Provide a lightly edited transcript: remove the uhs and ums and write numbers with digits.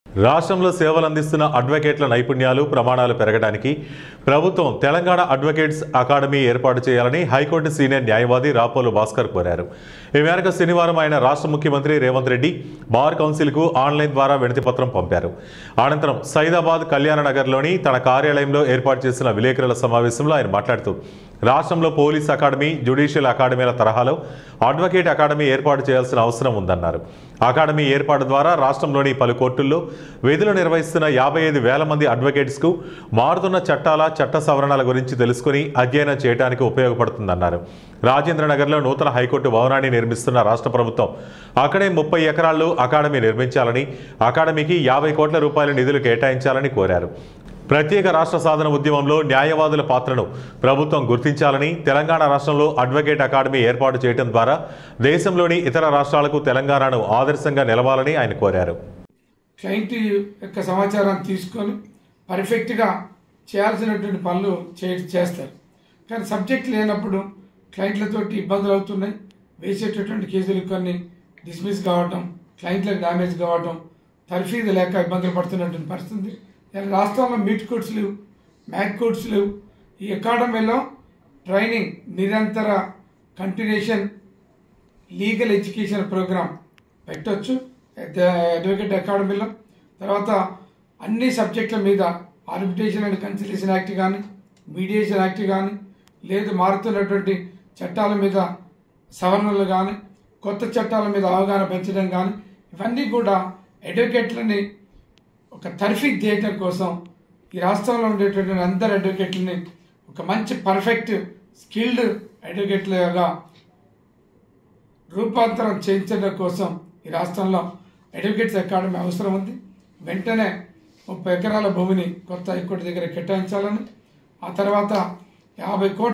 రాష్ట్రంలో సేవలు అందిస్తున్న అడ్వకేట్ల నైపుణ్యాలు ప్రమాణాలు పెరగడానికి ప్రభుత్వం తెలంగాణ అడ్వకేట్స్ అకాడమీ ఏర్పాటు చేయాలని హైకోర్టు సీనియర్ న్యాయవాది రాపోలు భాస్కర్ కోరారు. ఈ మేరకు శనివారం ఆయన రాష్ట్ర ముఖ్యమంత్రి రేవంత్ రెడ్డి బార్ కౌన్సిల్కు ఆన్లైన్ ద్వారా వినతిపత్రం పంపారు. అనంతరం సైదాబాద్ కళ్యాణనగర్లోని తన కార్యాలయంలో ఏర్పాటు చేసిన విలేకరుల సమావేశంలో ఆయన మాట్లాడుతూ రాష్ట్రంలో పోలీస్ అకాడమీ, జ్యుడిషియల్ అకాడమీల తరహాలో అడ్వకేట్ అకాడమీ ఏర్పాటు చేయాల్సిన అవసరం ఉందన్నారు. అకాడమీ ఏర్పాటు ద్వారా రాష్ట్రంలోని పలు కోర్టుల్లో విధులు నిర్వహిస్తున్న 55,000 మంది అడ్వకేట్స్కు మారుతున్న చట్టాల చట్ట సవరణల గురించి తెలుసుకుని అధ్యయనం చేయడానికి ఉపయోగపడుతుందన్నారు. రాజేంద్రనగర్లో నూతన హైకోర్టు భవనాన్ని నిర్మిస్తున్న రాష్ట్ర ప్రభుత్వం అక్కడే 30 ఎకరాల్లో అకాడమీ నిర్మించాలని, అకాడమీకి 50 కోట్ల రూపాయల నిధులు కేటాయించాలని కోరారు. ప్రత్యేక రాష్ట్ర సాధన ఉద్యమంలో న్యాయవాదుల పాత్రను ప్రభుత్వం గుర్తించాలని, తెలంగాణ రాష్ట్రంలో అడ్వకేట్ అకాడమీ ఏర్పాటు చేయడం ద్వారా దేశంలోని ఇతర రాష్ట్రాలకు తెలంగాణను ఆదర్శంగా నిలవాలని ఆయన కోరారు. క్లయింట్ యొక్క సమాచారాన్ని తీసుకొని పర్ఫెక్ట్గా చేయాల్సినటువంటి పనులు చేస్తారు. కానీ సబ్జెక్ట్ లేనప్పుడు క్లయింట్లతోటి ఇబ్బందులు అవుతున్నాయి. వేసేటటువంటి కేసులు కొన్ని డిస్మిస్ కావటం, క్లయింట్లకు డ్యామేజ్ కావటం, తర్ఫీదు లేక ఇబ్బందులు పడుతున్నటువంటి పరిస్థితి. రాష్ట్రంలో మీట్ కోర్ట్స్ లేవు, మ్యాక్ కోర్ట్స్ లేవు. ఈ అకాడమీలో ట్రైనింగ్, నిరంతర కంటిన్యూషన్ లీగల్ ఎడ్యుకేషన్ ప్రోగ్రామ్ పెట్టవచ్చు అడ్వకేట్ అకాడమీలో. తర్వాత అన్ని సబ్జెక్టుల మీద ఆర్బిట్రేషన్ అండ్ కన్సిలేషన్ యాక్ట్ కానీ, మీడియేషన్ యాక్ట్ కానీ, లేదు మారుతున్నటువంటి చట్టాల మీద సవరణలు కానీ, కొత్త చట్టాల మీద అవగాహన పెంచడం కానీ, ఇవన్నీ కూడా అడ్వకేట్లని ఒక తర్ఫీదు చేయడం కోసం ఈ రాష్ట్రంలో ఉండేటటువంటి అందరు అడ్వకేట్లని ఒక మంచి పర్ఫెక్ట్ స్కిల్డ్ అడ్వకేట్లుగా రూపాంతరం చేయించడం కోసం ఈ రాష్ట్రంలో అడ్వకేట్స్ అకాడమీ అవసరం ఉంది. వెంటనే 30 ఎకరాల భూమిని కొత్త హైకోర్టు దగ్గర కేటాయించాలని, ఆ తర్వాత 50 కోట్ల